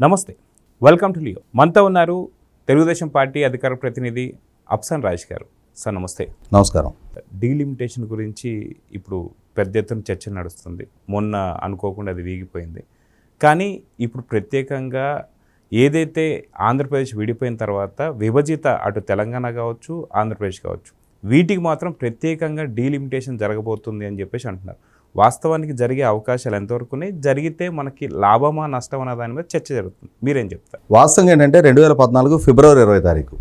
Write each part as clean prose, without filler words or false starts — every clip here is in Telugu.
నమస్తే, వెల్కమ్ టు లియో. మనతో ఉన్నారు తెలుగుదేశం పార్టీ అధికార ప్రతినిధి అఫ్సన్ రాజ్ గారు. సార్ నమస్తే. నమస్కారం. డీలిమిటేషన్ గురించి ఇప్పుడు పెద్ద ఎత్తున చర్చ నడుస్తుంది. మొన్న అనుకోకుండా అది వీగిపోయింది. కానీ ఇప్పుడు ప్రత్యేకంగా ఏదైతే ఆంధ్రప్రదేశ్ విడిపోయిన తర్వాత విభజిత అటు తెలంగాణ కావచ్చు, ఆంధ్రప్రదేశ్ కావచ్చు, వీటికి మాత్రం ప్రత్యేకంగా డీలిమిటేషన్ జరగబోతుంది అని చెప్పేసి అంటున్నారు. వాస్తవానికి జరిగే అవకాశాలు ఎంతవరకునే, జరిగితే మనకి లాభమా నష్టం అన్న దాని మీద చర్చ జరుగుతుంది. మీరేం చెప్తారు? వాస్తవంగా ఏంటంటే 2014 ఫిబ్రవరి 20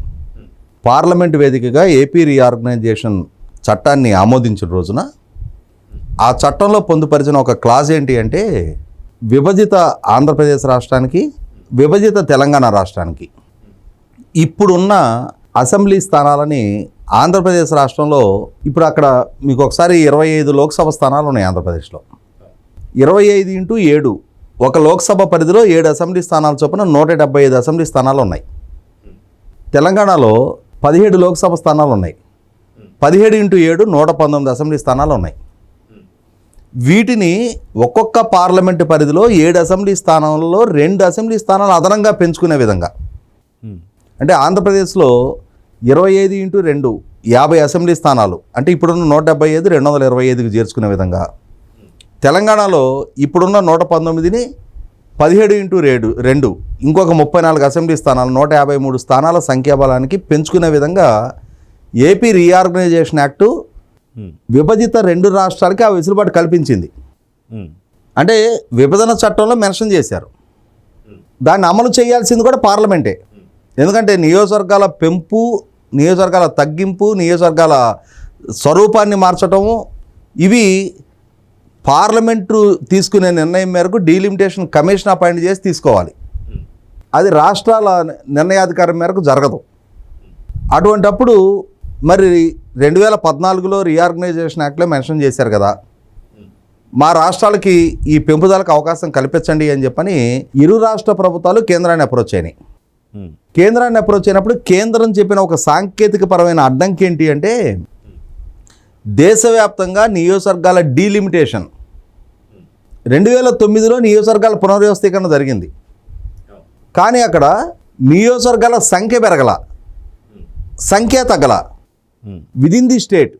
పార్లమెంట్ వేదికగా ఏపీ రీఆర్గనైజేషన్ చట్టాన్ని ఆమోదించిన రోజున ఆ చట్టంలో పొందుపరిచిన ఒక క్లాజ్ ఏంటి అంటే, విభజిత ఆంధ్రప్రదేశ్ రాష్ట్రానికి, విభజిత తెలంగాణ రాష్ట్రానికి ఇప్పుడున్న అసెంబ్లీ స్థానాలని ఆంధ్రప్రదేశ్ రాష్ట్రంలో ఇప్పుడు అక్కడ మీకు ఒకసారి 25 లోక్సభ స్థానాలు ఉన్నాయి ఆంధ్రప్రదేశ్లో. 25x7 ఒక లోక్సభ పరిధిలో 7 అసెంబ్లీ స్థానాల చొప్పున 175 అసెంబ్లీ స్థానాలు ఉన్నాయి. తెలంగాణలో 17 లోక్సభ స్థానాలు ఉన్నాయి. 17x7 119 అసెంబ్లీ స్థానాలు ఉన్నాయి. వీటిని ఒక్కొక్క పార్లమెంటు పరిధిలో 7 అసెంబ్లీ స్థానాలలో 2 అసెంబ్లీ స్థానాలు అదనంగా పెంచుకునే విధంగా, అంటే ఆంధ్రప్రదేశ్లో 25x2 50 అసెంబ్లీ స్థానాలు, అంటే ఇప్పుడున్న 175 225కి చేర్చుకునే విధంగా, తెలంగాణలో ఇప్పుడున్న 119ని 17x2 ఇంకొక 34 అసెంబ్లీ స్థానాలు, 153 స్థానాల సంఖ్యాబలానికి పెంచుకునే విధంగా ఏపీ రీఆర్గనైజేషన్ యాక్టు విభజిత 2 రాష్ట్రాలకి ఆ వెసులుబాటు కల్పించింది. అంటే విభజన చట్టంలో మెన్షన్ చేశారు. దాన్ని అమలు చేయాల్సింది కూడా పార్లమెంటే. ఎందుకంటే నియోజకవర్గాల పెంపు, నియోజకవర్గాల తగ్గింపు, నియోజకవర్గాల స్వరూపాన్ని మార్చటము, ఇవి పార్లమెంటు తీసుకునే నిర్ణయం మేరకు డీలిమిటేషన్ కమిషన్ అపాయింట్ చేసి తీసుకోవాలి. అది రాష్ట్రాల నిర్ణయాధికారం మేరకు జరగదు. అటువంటప్పుడు మరి 2014లో రీఆర్గనైజేషన్ యాక్ట్లో మెన్షన్ చేశారు కదా, మా రాష్ట్రాలకి ఈ పెంపుదలకు అవకాశం కల్పించండి అని చెప్పని ఇరు రాష్ట్ర ప్రభుత్వాలు కేంద్రాన్ని అప్రోచ్ అయినాయి. కేంద్రాన్ని అప్రోచ్ అయినప్పుడు కేంద్రం చెప్పిన ఒక సాంకేతిక పరమైన అడ్డంకి ఏంటి అంటే, దేశవ్యాప్తంగా నియోజకవర్గాల డీలిమిటేషన్ 2009లో నియోజకవర్గాల పునర్వ్యవస్థీకరణ జరిగింది. కానీ అక్కడ నియోజకవర్గాల సంఖ్య పెరగల, సంఖ్య తగ్గల. విదిన్ ది స్టేట్,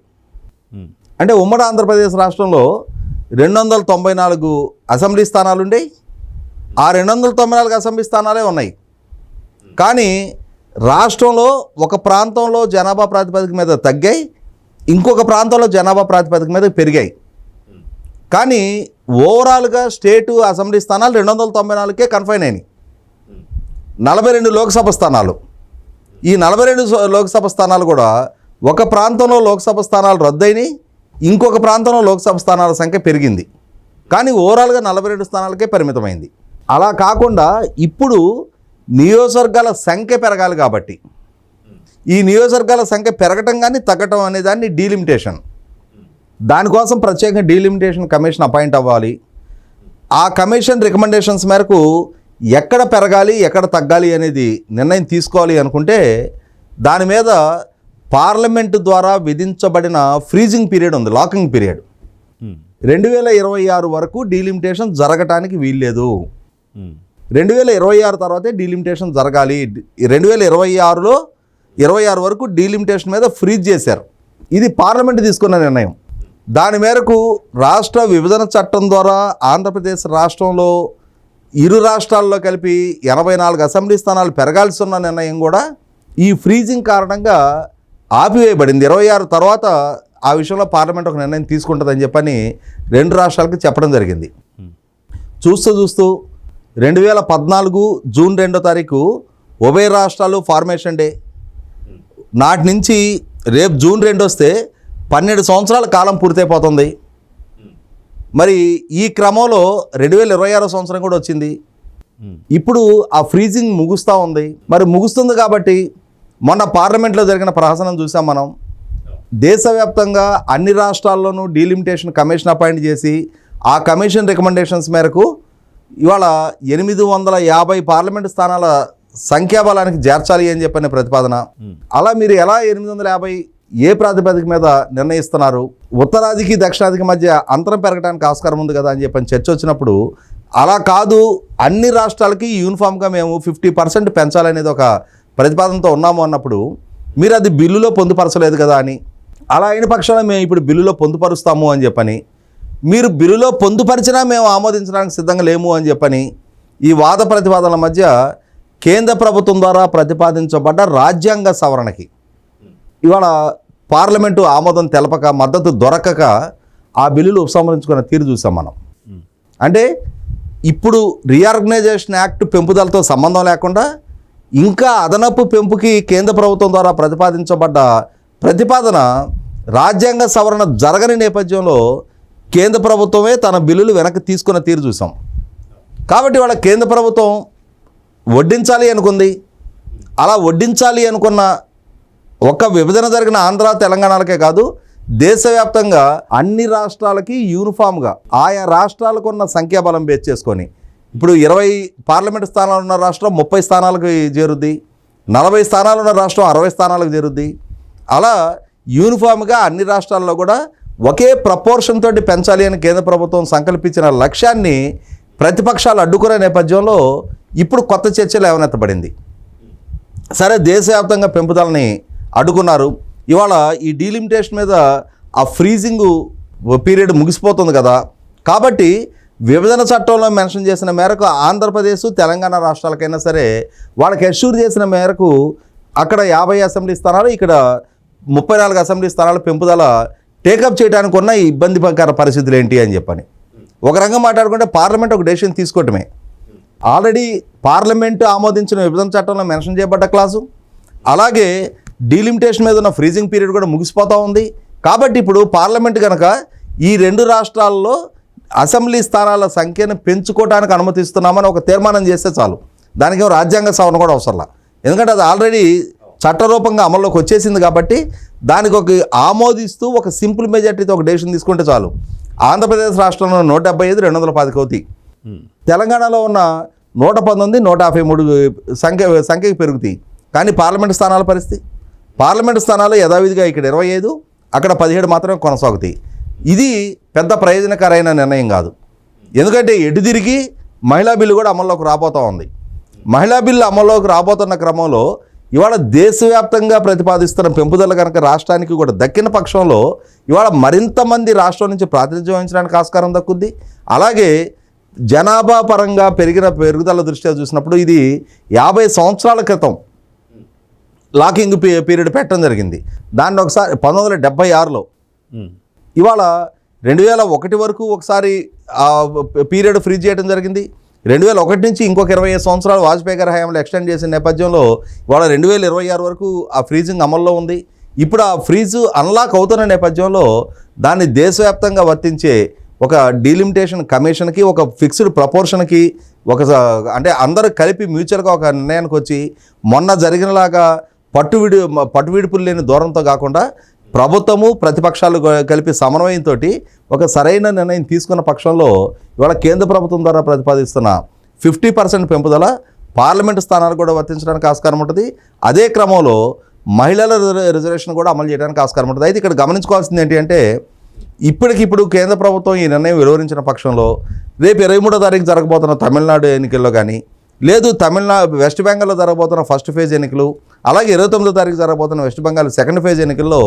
అంటే ఉమ్మడి ఆంధ్రప్రదేశ్ రాష్ట్రంలో 294 అసెంబ్లీ స్థానాలు ఉండేవి. ఆ 294 అసెంబ్లీ స్థానాలే ఉన్నాయి. కానీ రాష్ట్రంలో ఒక ప్రాంతంలో జనాభా ప్రాతిపదిక మీద తగ్గాయి, ఇంకొక ప్రాంతంలో జనాభా ప్రాతిపదిక మీద పెరిగాయి. కానీ ఓవరాల్గా స్టేటు అసెంబ్లీ స్థానాలు 294కే కన్ఫైన్ అయినాయి. 42 లోక్సభ స్థానాలు, ఈ 42 లోక్సభ స్థానాలు కూడా ఒక ప్రాంతంలో లోక్సభ స్థానాలు రద్దయినాయి, ఇంకొక ప్రాంతంలో లోక్సభ స్థానాల సంఖ్య పెరిగింది. కానీ ఓవరాల్గా 42 స్థానాలకే పరిమితమైంది. అలా కాకుండా ఇప్పుడు నియోజకవర్గాల సంఖ్య పెరగాలి కాబట్టి, ఈ నియోజకవర్గాల సంఖ్య పెరగటం కానీ తగ్గటం అనే దాన్ని డీలిమిటేషన్, దానికోసం ప్రత్యేకంగా డీలిమిటేషన్ కమిషన్ అపాయింట్ అవ్వాలి. ఆ కమిషన్ రికమెండేషన్స్ మేరకు ఎక్కడ పెరగాలి ఎక్కడ తగ్గాలి అనేది నిర్ణయం తీసుకోవాలి అనుకుంటే, దాని మీద పార్లమెంటు ద్వారా విధించబడిన ఫ్రీజింగ్ పీరియడ్ ఉంది, లాకింగ్ పీరియడ్. 2026 వరకు డీలిమిటేషన్ జరగటానికి వీల్లేదు. 2026 తర్వాతే డీలిమిటేషన్ జరగాలి. 2026 వరకు డీలిమిటేషన్ మీద ఫ్రీజ్ చేశారు. ఇది పార్లమెంట్ తీసుకున్న నిర్ణయం. దాని మేరకు రాష్ట్ర విభజన చట్టం ద్వారా ఆంధ్రప్రదేశ్ రాష్ట్రంలో ఇరు రాష్ట్రాల్లో కలిపి 84 అసెంబ్లీ స్థానాలు పెరగాల్సి ఉన్న నిర్ణయం కూడా ఈ ఫ్రీజింగ్ కారణంగా ఆపివేయబడింది. 26 తర్వాత ఆ విషయంలో పార్లమెంట్ ఒక నిర్ణయం తీసుకుంటుందని చెప్పని 2 రాష్ట్రాలకి చెప్పడం జరిగింది. చూస్తూ 2014 జూన్ 2 ఉభయ రాష్ట్రాలు ఫార్మేషన్ డే నాటి నుంచి రేపు జూన్ 2 వస్తే 12 సంవత్సరాల కాలం పూర్తయిపోతుంది. మరి ఈ క్రమంలో 2026 సంవత్సరం కూడా వచ్చింది. ఇప్పుడు ఆ ఫ్రీజింగ్ ముగుస్తూ ఉంది. మరి ముగుస్తుంది కాబట్టి మొన్న పార్లమెంట్లో జరిగిన ప్రహసనం చూసాం మనం. దేశవ్యాప్తంగా అన్ని రాష్ట్రాల్లోనూ డీలిమిటేషన్ కమిషన్ అపాయింట్ చేసి ఆ కమిషన్ రికమెండేషన్స్ మేరకు ఇవాళ 850 పార్లమెంటు స్థానాల సంఖ్యాబలానికి చేర్చాలి అని చెప్పిన ప్రతిపాదన. అలా మీరు ఎలా 850 ఏ ప్రాతిపదిక మీద నిర్ణయిస్తున్నారు? ఉత్తరాదికి దక్షిణాదికి మధ్య అంతరం పెరగడానికి ఆస్కారం ఉంది కదా అని చెప్పని చర్చ వచ్చినప్పుడు అలా కాదు, అన్ని రాష్ట్రాలకి యూనిఫామ్గా మేము 50% పెంచాలనేది ఒక ప్రతిపాదనతో ఉన్నాము అన్నప్పుడు మీరు అది బిల్లులో పొందుపరచలేదు కదా అని, అలా అయిన పక్షాన మేము ఇప్పుడు బిల్లులో పొందుపరుస్తాము అని చెప్పని, మీరు బిల్లులో పొందుపరిచినా మేము ఆమోదించడానికి సిద్ధంగా లేము అని చెప్పని, ఈ వాద ప్రతిపాదనల మధ్య కేంద్ర ప్రభుత్వం ద్వారా ప్రతిపాదించబడ్డ రాజ్యాంగ సవరణకి ఇవాళ పార్లమెంటు ఆమోదం తెలపక, మద్దతు దొరకక ఆ బిల్లులు ఉపసంహరించుకున్న తీరు చూసాం మనం. అంటే ఇప్పుడు రీఆర్గనైజేషన్ యాక్ట్ పెంపుదలతో సంబంధం లేకుండా ఇంకా అదనపు పెంపుకి కేంద్ర ప్రభుత్వం ద్వారా ప్రతిపాదించబడ్డ ప్రతిపాదన రాజ్యాంగ సవరణ జరగని నేపథ్యంలో కేంద్ర ప్రభుత్వమే తన బిల్లులు వెనక్కి తీసుకున్న తీరు చూసాం. కాబట్టి వాళ్ళ కేంద్ర ప్రభుత్వం వడ్డించాలి అనుకుంది. అలా వడ్డించాలి అనుకున్న ఒక్క విభజన జరిగిన ఆంధ్ర తెలంగాణలకే కాదు, దేశవ్యాప్తంగా అన్ని రాష్ట్రాలకి యూనిఫామ్గా ఆయా రాష్ట్రాలకు ఉన్న సంఖ్యాబలం బేస్ చేసుకొని ఇప్పుడు 20 పార్లమెంటు స్థానాలు ఉన్న రాష్ట్రం 30 స్థానాలకు చేరుద్ది, 40 స్థానాలు ఉన్న రాష్ట్రం 60 స్థానాలకు చేరుద్ది. అలా యూనిఫామ్గా అన్ని రాష్ట్రాల్లో కూడా ఒకే ప్రపోర్షన్ తోటి పెంచాలి అని కేంద్ర ప్రభుత్వం సంకల్పించిన లక్ష్యాన్ని ప్రతిపక్షాలు అడ్డుకునే నేపథ్యంలో ఇప్పుడు కొత్త చర్చలు లేవనెత్తబడింది. సరే, దేశవ్యాప్తంగా పెంపుదలని అడ్డుకున్నారు. ఇవాళ ఈ డీలిమిటేషన్ మీద ఆ ఫ్రీజింగ్ పీరియడ్ ముగిసిపోతుంది కదా, కాబట్టి విభజన చట్టంలో మెన్షన్ చేసిన మేరకు ఆంధ్రప్రదేశ్ తెలంగాణ రాష్ట్రాలకైనా సరే వాళ్ళకి అష్యూర్ చేసిన మేరకు అక్కడ 50 అసెంబ్లీ స్థానాలు, ఇక్కడ 34 అసెంబ్లీ స్థానాలు పెంపుదల టేకప్ చేయడానికి ఉన్న ఇబ్బందికర పరిస్థితులు ఏంటి అని చెప్పని ఒక రంగం మాట్లాడుకుంటే పార్లమెంట్ ఒక డెసిషన్ తీసుకోవటమే. ఆల్రెడీ పార్లమెంటు ఆమోదించిన విభజన చట్టంలో మెన్షన్ చేయబడ్డ క్లాసు, అలాగే డీలిమిటేషన్ మీద ఉన్న ఫ్రీజింగ్ పీరియడ్ కూడా ముగిసిపోతూ ఉంది. కాబట్టి ఇప్పుడు పార్లమెంట్ కనుక ఈ 2 రాష్ట్రాల్లో అసెంబ్లీ స్థానాల సంఖ్యను పెంచుకోవడానికి అనుమతిస్తున్నామని ఒక తీర్మానం చేస్తే చాలు, దానికేమో రాజ్యాంగ సవరణ కూడా అవసరంలా. ఎందుకంటే అది ఆల్రెడీ చట్టరూపంగా అమల్లోకి వచ్చేసింది. కాబట్టి దానికి ఒక ఆమోదిస్తూ ఒక సింపుల్ మెజార్టీతో ఒక డెసిషన్ తీసుకుంటే చాలు. ఆంధ్రప్రదేశ్ రాష్ట్రంలో 175, 210 అవుతాయి. తెలంగాణలో ఉన్న 119, 153 సంఖ్యకి పెరుగుతాయి. కానీ పార్లమెంటు స్థానాల పరిస్థితి, పార్లమెంటు స్థానాలు యథావిధిగా ఇక్కడ 25, అక్కడ 17 మాత్రమే కొనసాగుతాయి. ఇది పెద్ద ప్రయోజనకరమైన నిర్ణయం కాదు. ఎందుకంటే ఎటు తిరిగి మహిళా బిల్లు కూడా అమల్లోకి రాబోతూ ఉంది. మహిళా బిల్లు అమల్లోకి రాబోతున్న క్రమంలో ఇవాళ దేశవ్యాప్తంగా ప్రతిపాదిస్తున్న పెంపుదల కనుక రాష్ట్రానికి కూడా దక్కిన పక్షంలో ఇవాళ మరింత మంది రాష్ట్రం నుంచి ప్రాతినిధ్యం వహించడానికి ఆస్కారం దక్కుద్ది. అలాగే జనాభా పరంగా పెరుగుదల దృష్ట్యా చూసినప్పుడు ఇది 50 సంవత్సరాల క్రితం లాకింగ్ పీరియడ్ పెట్టడం జరిగింది. దాన్ని ఒకసారి 1976లో, ఇవాళ 2001 వరకు ఒకసారి ఆ పీరియడ్ ఫ్రీజ్ చేయడం జరిగింది. 2001 నుంచి ఇంకొక 25 సంవత్సరాలు వాజ్పేయి గారి హయాంలో ఎక్స్టెండ్ చేసిన నేపథ్యంలో ఇవాళ 2026 వరకు ఆ ఫ్రీజింగ్ అమల్లో ఉంది. ఇప్పుడు ఆ ఫ్రీజు అన్లాక్ అవుతున్న నేపథ్యంలో దాన్ని దేశవ్యాప్తంగా వర్తించే ఒక డీలిమిటేషన్ కమిషన్కి ఒక ఫిక్స్డ్ ప్రపోర్షన్కి అంటే అందరూ కలిపి మ్యూచువల్గా ఒక నిర్ణయానికి వచ్చి మొన్న జరిగినలాగా పట్టువిడుపులు లేని దూరంతో కాకుండా ప్రభుత్వము ప్రతిపక్షాలు కలిపి సమన్వయంతో ఒక సరైన నిర్ణయం తీసుకున్న పక్షంలో ఇవాళ కేంద్ర ప్రభుత్వం ద్వారా ప్రతిపాదిస్తున్న 50% పెంపుదల పార్లమెంటు స్థానాలు కూడా వర్తించడానికి ఆస్కారం ఉంటుంది. అదే క్రమంలో మహిళల రిజర్వేషన్ కూడా అమలు చేయడానికి ఆస్కారం ఉంటుంది. అయితే ఇక్కడ గమనించుకోవాల్సింది ఏంటి అంటే ఇప్పటికిప్పుడు కేంద్ర ప్రభుత్వం ఈ నిర్ణయం వెలువరించిన పక్షంలో రేపు 23వ తారీఖు జరగబోతున్న తమిళనాడు ఎన్నికల్లో కానీ, లేదు వెస్ట్ బెంగాల్లో జరగబోతున్న ఫస్ట్ ఫేజ్ ఎన్నికలు, అలాగే 29వ తారీఖు జరగబోతున్న వెస్ట్ బెంగాల్ సెకండ్ ఫేజ్ ఎన్నికల్లో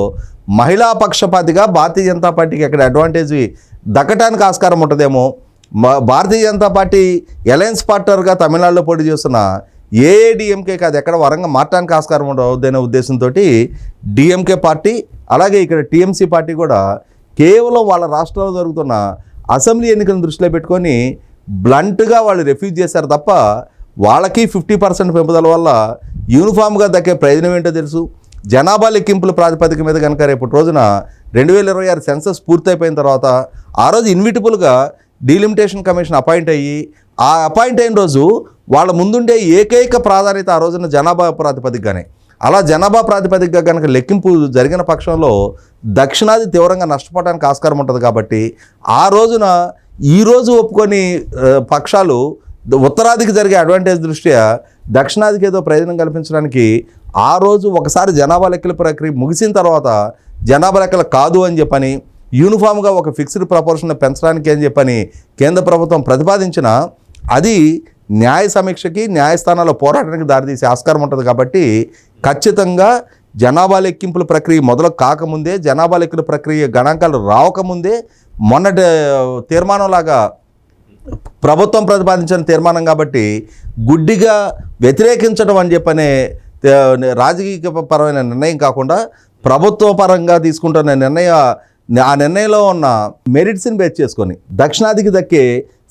మహిళా పక్షపాతిగా భారతీయ జనతా పార్టీకి ఎక్కడ అడ్వాంటేజ్ దక్కటానికి ఆస్కారం ఉంటుందేమో. భారతీయ జనతా పార్టీ అలయన్స్ పార్ట్నర్గా తమిళనాడులో పోటీ చేస్తున్న ఏఐడిఎంకేకి అది ఎక్కడ వరంగా మార్చడానికి ఆస్కారం ఉండవద్దనే ఉద్దేశంతో డిఎంకే పార్టీ అలాగే ఇక్కడ టీఎంసీ పార్టీ కూడా కేవలం వాళ్ళ రాష్ట్రాల్లో జరుగుతున్న అసెంబ్లీ ఎన్నికలను దృష్టిలో పెట్టుకొని బ్లంట్గా వాళ్ళు రిఫ్యూజ్ చేశారు తప్ప వాళ్ళకి 50% పెంపుదల వల్ల యూనిఫామ్గా దక్కే ప్రయోజనం ఏంటో తెలుసు. జనాభా లెక్కింపుల ప్రాతిపదిక మీద కనుక రేపటి రోజున 2026 సెన్సస్ పూర్తయిపోయిన తర్వాత ఆ రోజు ఇన్విటబుల్గా డీలిమిటేషన్ కమిషన్ అపాయింట్ అయ్యి ఆ అపాయింట్ అయిన రోజు వాళ్ళ ముందుండే ఏకైక ప్రాధాన్యత ఆ రోజున జనాభా ప్రాతిపదికగానే. అలా జనాభా ప్రాతిపదికగా కనుక లెక్కింపు జరిగిన పక్షంలో దక్షిణాది తీవ్రంగా నష్టపోవడానికి ఆస్కారం ఉంటుంది. కాబట్టి ఆ రోజున ఈరోజు ఒప్పుకొని పక్షాలు ఉత్తరాదికి జరిగే అడ్వాంటేజ్ దృష్ట్యా దక్షిణాదికి ఏదో ప్రయోజనం కల్పించడానికి ఆ రోజు ఒకసారి జనాభా లెక్కల ప్రక్రియ ముగిసిన తర్వాత జనాభా లెక్కలు కాదు అని చెప్పని యూనిఫామ్గా ఒక ఫిక్స్డ్ ప్రపోర్షన్ పెంచడానికి అని చెప్పని కేంద్ర ప్రభుత్వం ప్రతిపాదించినా అది న్యాయ సమీక్షకి న్యాయస్థానాల్లో పోరాటానికి దారితీసే ఆస్కారం ఉంటుంది. కాబట్టి ఖచ్చితంగా జనాభా లెక్కింపుల ప్రక్రియ మొదలు కాకముందే, జనాభా లెక్కల ప్రక్రియ గణాంకాలు రావకముందే మొన్నటి తీర్మానంలాగా ప్రభుత్వం ప్రతిపాదించిన తీర్మానం కాబట్టి గుడ్డిగా వ్యతిరేకించడం అని చెప్పనే రాజకీయపరమైన నిర్ణయం కాకుండా ప్రభుత్వ పరంగా తీసుకుంటున్న ఆ నిర్ణయంలో ఉన్న మెరిట్స్ని బేస్ చేసుకొని, దక్షిణాదికి దక్కే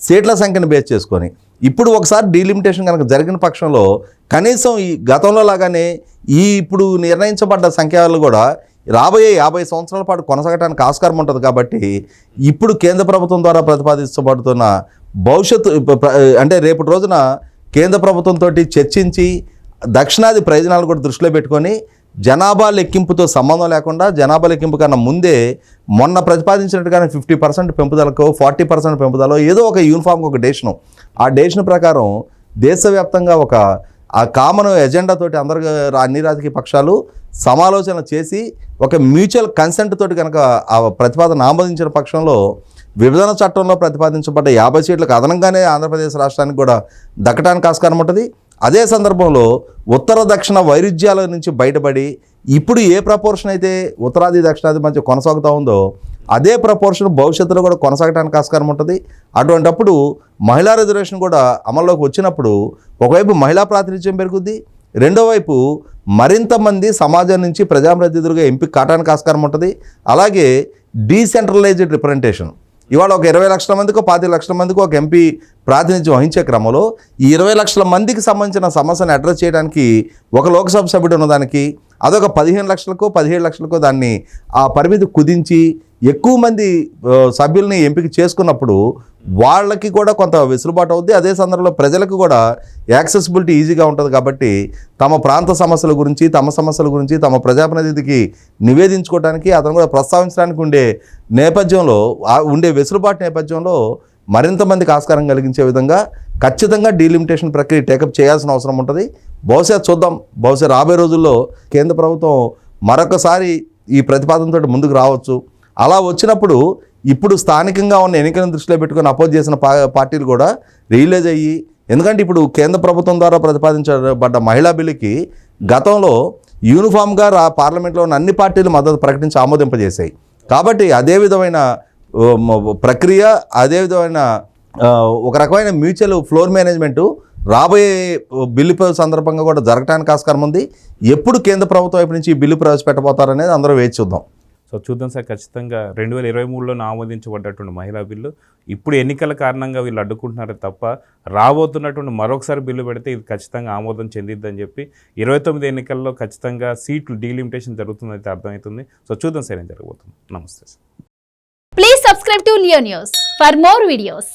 సీట్ల సంఖ్యను బేస్ చేసుకొని ఇప్పుడు ఒకసారి డీలిమిటేషన్ కనుక జరిగిన పక్షంలో కనీసం ఈ గతంలో లాగానే ఇప్పుడు నిర్ణయించబడ్డ సంఖ్యలు కూడా రాబోయే 50 సంవత్సరాల పాటు కొనసాగడానికి ఆస్కారం ఉంటుంది. కాబట్టి ఇప్పుడు కేంద్ర ప్రభుత్వం ద్వారా ప్రతిపాదించబడుతున్న భవిష్యత్తు అంటే రేపటి రోజున కేంద్ర ప్రభుత్వంతో చర్చించి దక్షిణాది ప్రయోజనాలు కూడా దృష్టిలో పెట్టుకొని జనాభా లెక్కింపుతో సంబంధం లేకుండా జనాభా లెక్కింపు కన్నా ముందే మొన్న ప్రతిపాదించినట్టుగానే 50% పెంపుదలకు 40% పెంపుదల ఏదో ఒక యూనిఫామ్కి ఒక డేషను, ఆ డేషన్ ప్రకారం దేశవ్యాప్తంగా ఒక ఆ కామన్ ఎజెండాతోటి అన్ని రాజకీయ పక్షాలు సమాలోచన చేసి ఒక మ్యూచువల్ కన్సెంట్ తోటి కనుక ఆ ప్రతిపాదన ఆమోదించిన పక్షంలో విభజన చట్టంలో ప్రతిపాదించబడ్డ 50 సీట్లకు అదనంగానే ఆంధ్రప్రదేశ్ రాష్ట్రానికి కూడా దక్కడానికి ఆస్కారం ఉంటుంది. అదే సందర్భంలో ఉత్తర దక్షిణ వైరుధ్యాల నుంచి బయటపడి ఇప్పుడు ఏ ప్రపోర్షన్ అయితే ఉత్తరాది దక్షిణాది మధ్య కొనసాగుతూ ఉందో అదే ప్రపోర్షన్ భవిష్యత్తులో కూడా కొనసాగడానికి ఆస్కారం ఉంటుంది. అటువంటప్పుడు మహిళా రిజర్వేషన్ కూడా అమల్లోకి వచ్చినప్పుడు ఒకవైపు మహిళా ప్రాతినిధ్యం పెరుగుద్ది, రెండో వైపు మరింత మంది సమాజం నుంచి ప్రజాప్రతినిధులుగా ఎంపిక కావడానికి ఆస్కారం ఉంటుంది. అలాగే డీసెంట్రలైజ్డ్ రిప్రజెంటేషన్ ఇవాళ ఒక 20 లక్షల మందికో 25 లక్షల మందికో ఒక ఎంపీ ప్రాతినిధ్యం వహించే క్రమంలో ఈ 20 లక్షల మందికి సంబంధించిన సమస్యను అడ్రస్ చేయడానికి ఒక లోక్సభ సభ్యుడు ఉన్నదానికి అదొక 15 లక్షలకో 17 లక్షలకో దాన్ని ఆ పరిమితి కుదించి ఎక్కువ మంది సభ్యుల్ని ఎంపిక చేసుకున్నప్పుడు వాళ్ళకి కూడా కొంత వెసులుబాటు అవుద్ది. అదే సందర్భంలో ప్రజలకు కూడా యాక్సెసిబిలిటీ ఈజీగా ఉంటుంది. కాబట్టి తమ ప్రాంత సమస్యల గురించి, తమ సమస్యల గురించి తమ ప్రజాప్రతినిధికి నివేదించుకోవడానికి, అతను కూడా ప్రస్తావించడానికి ఉండే వెసులుబాటు నేపథ్యంలో మరింత మందికి ఆస్కారం కలిగించే విధంగా ఖచ్చితంగా డీలిమిటేషన్ ప్రక్రియ టేకప్ చేయాల్సిన అవసరం ఉంటుంది. బహుశా చూద్దాం, బహుశా రాబోయే రోజుల్లో కేంద్ర ప్రభుత్వం మరొకసారి ఈ ప్రతిపాదనతో ముందుకు రావచ్చు. అలా వచ్చినప్పుడు ఇప్పుడు స్థానికంగా ఉన్న ఎన్నికలను దృష్టిలో పెట్టుకొని అపోజ్ చేసిన పార్టీలు కూడా రియలైజ్ అయ్యి, ఎందుకంటే ఇప్పుడు కేంద్ర ప్రభుత్వం ద్వారా ప్రతిపాదించబడ్డ మహిళా బిల్లుకి గతంలో యూనిఫామ్గా పార్లమెంట్లో ఉన్న అన్ని పార్టీలు మద్దతు ప్రకటించి ఆమోదింపజేశాయి. కాబట్టి అదే విధమైన ప్రక్రియ, అదే విధమైన ఒక రకమైన మ్యూచువల్ ఫ్లోర్ మేనేజ్మెంటు రాబోయే బిల్లు సందర్భంగా కూడా జరగడానికి ఆస్కారం ఉంది. ఎప్పుడు కేంద్ర ప్రభుత్వం వైపు నుంచి ఈ బిల్లు ప్రవేశపెట్టబోతారనేది అందరూ వేచి చూద్దాం. సో చూద్దాం సార్. ఖచ్చితంగా 2023లో ఆమోదించబడ్డటువంటి మహిళా బిల్లు ఇప్పుడు ఎన్నికల కారణంగా వీళ్ళు అడ్డుకుంటున్నారే తప్ప రాబోతున్నటువంటి మరొకసారి బిల్లు పెడితే ఇది ఖచ్చితంగా ఆమోదం చెందిద్దని చెప్పి 29 ఎన్నికల్లో ఖచ్చితంగా సీట్లు డీలిమిటేషన్ జరుగుతుందైతే అర్థమవుతుంది. సో చూద్దాం సార్ ఏం జరగబోతుంది. నమస్తే sir. Please subscribe to Leo News for more videos.